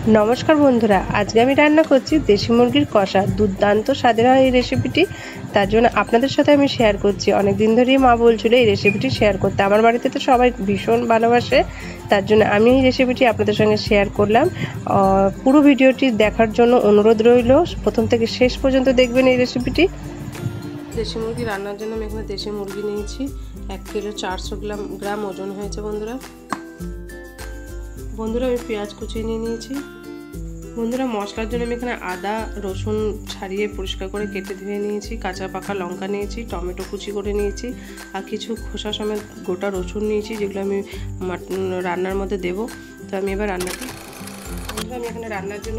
नमस्कार बंधुरा आज के रान्ना करছি देशी मुरगिर कषा दुर्दान्त स्वादेर এই রেসিপিটি তার জন্য আপনাদের সাথে আমি শেয়ার করছি। অনেক দিন ধরেই মা বলছিল এই রেসিপিটি শেয়ার করতে। আমার বাড়িতে তো সবাই ভীষণ ভালোবাসে, তার জন্য আমি এই রেসিপিটি আপনাদের সঙ্গে শেয়ার করলাম। পুরো ভিডিওটি দেখার জন্য অনুরোধ রইল, প্রথম থেকে শেষ পর্যন্ত দেখবেন এই রেসিপিটি। দেশি মুরগি রান্নার জন্য আমি এখানে দেশি মুরগি নিয়েছি 1 কিলো 400 গ্রাম ওজন হয়েছে। বন্ধুরা আমি পেঁয়াজ কুচিয়ে নিয়েছি। বন্ধুরা মশলার জন্য আমি এখানে আদা রসুন ছাড়িয়ে পরিষ্কার করে কেটে ধুয়ে নিয়েছি, কাঁচা পাকা লঙ্কা নিয়েছি, টমেটো কুচি করে নিয়েছি আর কিছু খোসা সমেত গোটা রসুন নিয়েছি, যেগুলো আমি রান্নার মধ্যে দেবো। তো আমি এবার রান্নাটা বন্ধুরা আমি এখানে রান্নার জন্য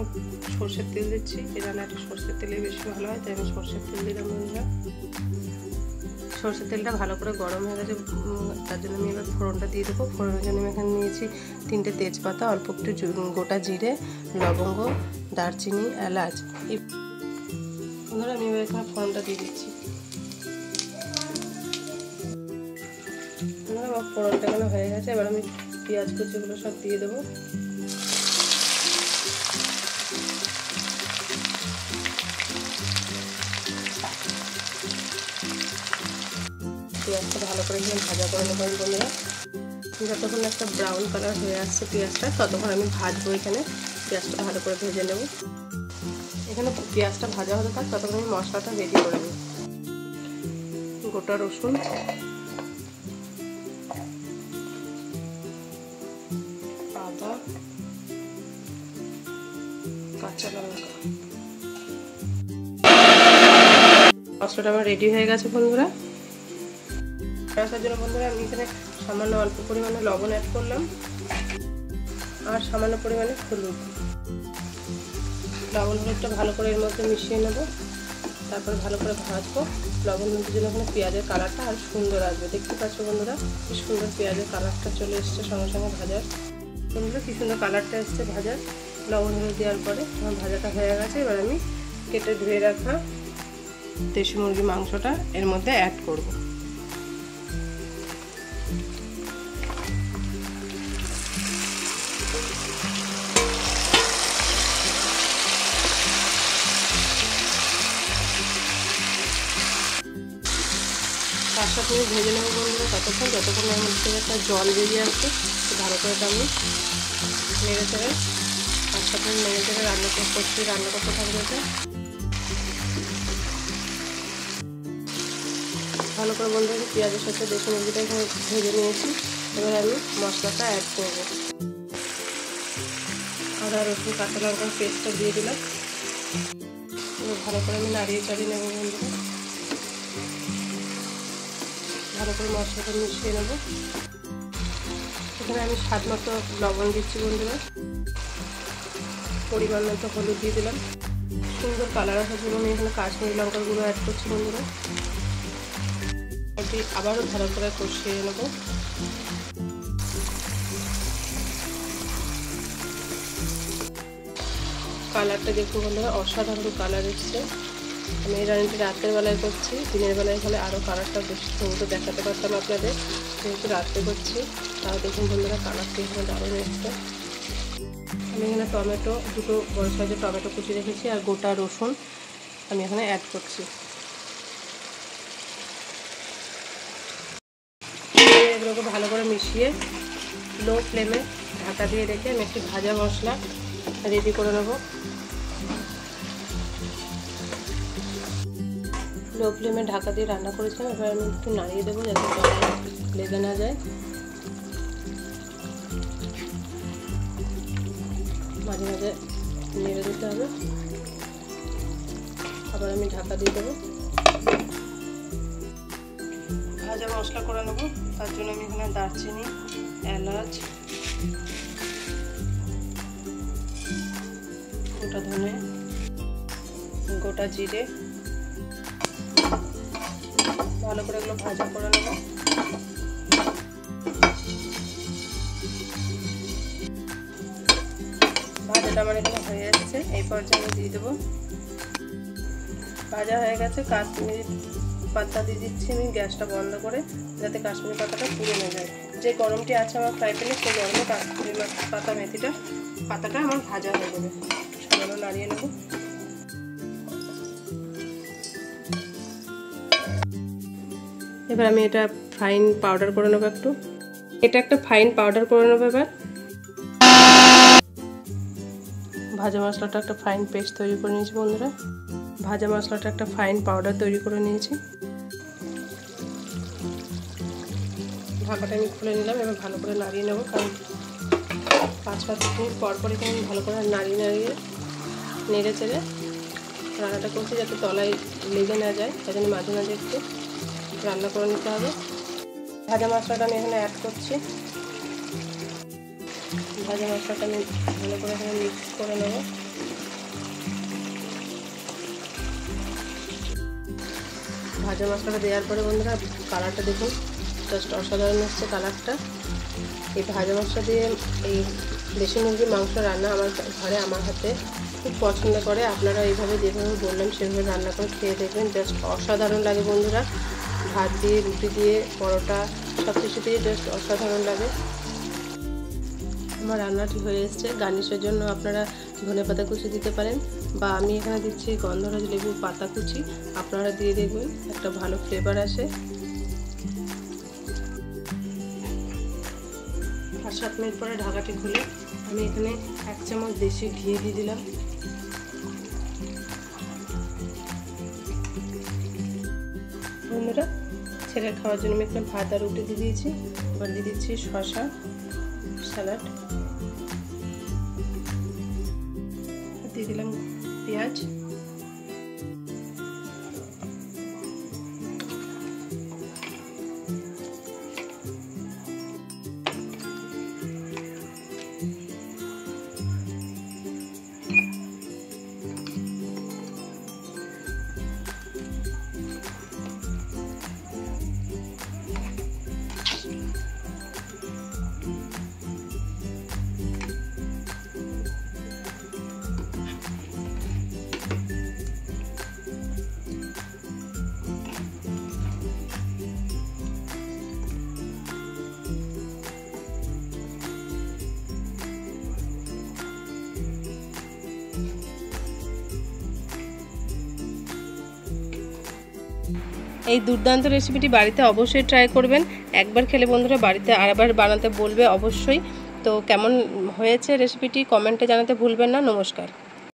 সরষের তেল দিচ্ছি। এই রান্নাটা সরষের তেলে বেশি ভালো হয়, তাই আমি সরষের তেল দিলাম। বন্ধুরা সরষের তেলটা ভালো করে গরম হয়ে গেছে, তার জন্য আমি এবার ফোড়নটা দিয়ে দেবো। ফোড়নের জন্য আমি এখানে নিয়েছি 3টে তেজপাতা, অল্প একটু গোটা জিরে, লবঙ্গ, দারচিনি, এলাচ। বন্ধুরা আমি এবার এখানে ফোড়নটা দিয়ে দিচ্ছি। বন্ধুরা আমার ফোড়নটা এখানে হয়ে গেছে, এবার আমি পেঁয়াজ কুচিগুলো সব দিয়ে দেবো। পেঁয়াজটা ভালো করে এখানে ভাজা করে নেব। বন্ধুরা যতক্ষণ একটা ব্রাউন কালার হয়ে আসছে পেঁয়াজটা, ততক্ষণ আমি ভাজবো। এখানে পেঁয়াজটা ভালো করে ভেজে নেব। এখানে পেঁয়াজটা ভাজা হতে থাক, ততক্ষণ আমি মশলাটা রেডি করে নেব। গোটা রসুন, আদা, কাঁচা লঙ্কা, মশলাটা আমার রেডি হয়ে গেছে। বন্ধুরা রান্নার জন্য বন্ধুরা আমি এখানে সামান্য অল্প পরিমাণে লবণ অ্যাড করলাম আর সামান্য পরিমাণে হলুদ। লবণ হলুদটা ভালো করে এর মধ্যে মিশিয়ে নেব, তারপর ভালো করে ভাজবো। লবণ হলুদের জন্য এখানে পেঁয়াজের কালারটা আর সুন্দর আসবে। দেখতে পাচ্ছ বন্ধুরা কি সুন্দর পেঁয়াজের কালারটা চলে এসছে সঙ্গে সঙ্গে ভাজার। বন্ধুরা কি সুন্দর কালারটা এসছে ভাজার। লবণ হলুদ দেওয়ার পরে আমার ভাজাটা হয়ে গেছে। এবার আমি কেটে ধুয়ে রাখা দেশি মুরগি মাংসটা এর মধ্যে অ্যাড করব। পাঁচ সাত মিনিট ভেজে নেবো বন্ধুরা, যতক্ষণ এর মধ্যে একটা জল বেরিয়ে আসছে। ভালো করে আমি নেড়ে চেড়ে 5-7 মিনিট নেড়ে চেড়ে রান্না করতে থাকবে। এটা ভালো করে বন্ধুরা পেঁয়াজের সাথে দেশি মুরগিটা এখানে ভেজে নিয়েছি। এবার আমি মশলাটা অ্যাড করবো। আদা রসুন কাঁচা লঙ্কার পেস্টটা দিয়ে দিলাম। ভালো করে আমি নাড়িয়ে চাড়িয়ে নেবো বন্ধুরা। ভালো করে মশলাটা মিশিয়ে নেব। এখানে আমি স্বাদ মতো লবণ দিচ্ছি বন্ধুরা, পরিমাণ মতো হলুদ দিয়ে দিলাম। সুন্দর কালার আসার জন্য আমি এখানে কাশ্মীরি লঙ্কার গুঁড়ো অ্যাড করছি বন্ধুরা। এটি আবারও ভালো করে কষিয়ে নেব। কালারটা দেখুন বন্ধুরা, অসাধারণ কালার এসছে। আমি এই রান্নাটি রাতের বেলায় করছি, দিনের বেলায় হলে আরও কালারটা বেশি সুন্দর দেখাতে পারতাম আপনাদের, যেহেতু রাত্রে করছি। তাও দেখুন বন্ধুরা কালারটি এখানে দারুণ এসছে। আমি এখানে টমেটো, 2টো বড় সাইজের টমেটো কুচি রেখেছি আর গোটা রসুন আমি এখানে অ্যাড করছি। এগুলোকে ভালো করে মিশিয়ে লো ফ্লেমে ঢাকা দিয়ে রেখে আমি একটি ভাজা মশলা রেডি করে নেব। লো ফ্লেমে ঢাকা দিয়ে রান্না করেছিলাম। এবার আমি একটু নাড়িয়ে দেবো যাতে লেগে না যায়। মাঝে মাঝে নেড়ে দিতে হবে। আবার আমি ঢাকা দিয়ে দেবো। ভাজা মশলা করে নেবো, তার জন্য আমি এখানে দারচিনি, এলাচ, গোটা ধনে, গোটা জিরে ভালো করে এগুলো ভাজা করে নেব। ভাজাটা আমার এখানে হয়ে যাচ্ছে। এই পর্যায়ে আমি দিয়ে দেবো। ভাজা হয়ে গেছে, কাশ্মীরি পাতা দিয়ে দিচ্ছি আমি গ্যাসটা বন্ধ করে, যাতে কাশ্মীরি পাতাটা পুড়ে না যায়। যে গরমটি আছে আমার ফ্রাই প্যানে সেই গরমে কাশ্মীরি পাতা মেথিটা পাতাটা আমার ভাজা হয়ে যাবে। সামান্য নাড়িয়ে নেব। এবার আমি এটা ফাইন পাউডার করে নেবো একটু। এটা একটা ফাইন পাউডার করে নেবো। এবার ভাজা মশলাটা একটা ফাইন পেস্ট তৈরি করে নিয়েছি বন্ধুরা। ভাজা মশলাটা একটা ফাইন পাউডার তৈরি করে নিয়েছি। ঢাকাটা আমি খুলে নিলাম। এবার ভালো করে নাড়িয়ে নেবো, কারণ 5-5 মিনিট পর পরই আমি ভালো করে নাড়িয়ে নেড়ে চেড়ে রান্নাটা করছি, যাতে তলায় লেগে না যায়। তাই জন্য মাঝে মাঝে একটু রান্না করে নিতে হবে। ভাজা মশলাটা আমি এখানে অ্যাড করছি। ভাজা মশলাটা আমি ভালো করে এখানে মিক্স করে নেব। ভাজা মশলাটা দেওয়ার পরে বন্ধুরা কালারটা দেখুন, জাস্ট অসাধারণ হচ্ছে কালারটা। এই ভাজা মশলা দিয়ে এই দেশি মুরগির মাংস রান্না আমার ঘরে আমার হাতে খুব পছন্দ করে। আপনারা এইভাবে যেভাবে বললাম সেভাবে রান্না করে খেয়ে দেখবেন, জাস্ট অসাধারণ লাগে বন্ধুরা। ভাত দিয়ে, রুটি দিয়ে, পরোটা সব কিছু দিয়ে জাস্ট অসাধারণ লাগে। আমার রান্নাটি হয়ে এসছে। গার্নিশের জন্য আপনারা ধনেপাতা কুচি দিতে পারেন, বা আমি এখানে দিচ্ছি গন্ধরাজ লেবুর পাতা কুচি। আপনারা দিয়ে দেখবেন, একটা ভালো ফ্লেভার আসে। 5-7 মিনিট পরে ঢাকাটি খুলে আমি এখানে 1 চামচ দেশি ঘি দিয়ে দিলাম। বন্ধুরা ছেলের খাওয়ার জন্য আমি এখানে ভাত আর রুটি দিয়ে দিয়েছি। এবার দিয়ে দিচ্ছি শসা স্যালাড, দিয়ে দিলাম পেঁয়াজ, এই দুর্দান্ত রেসিপিটি বাড়িতে অবশ্যই ট্রাই করবেন। একবার খেলে বন্ধুরা বাড়িতে আরেকবার বানাতে বলবে অবশ্যই। তো কেমন হয়েছে রেসিপিটি কমেন্টে জানাতে ভুলবেন না। নমস্কার।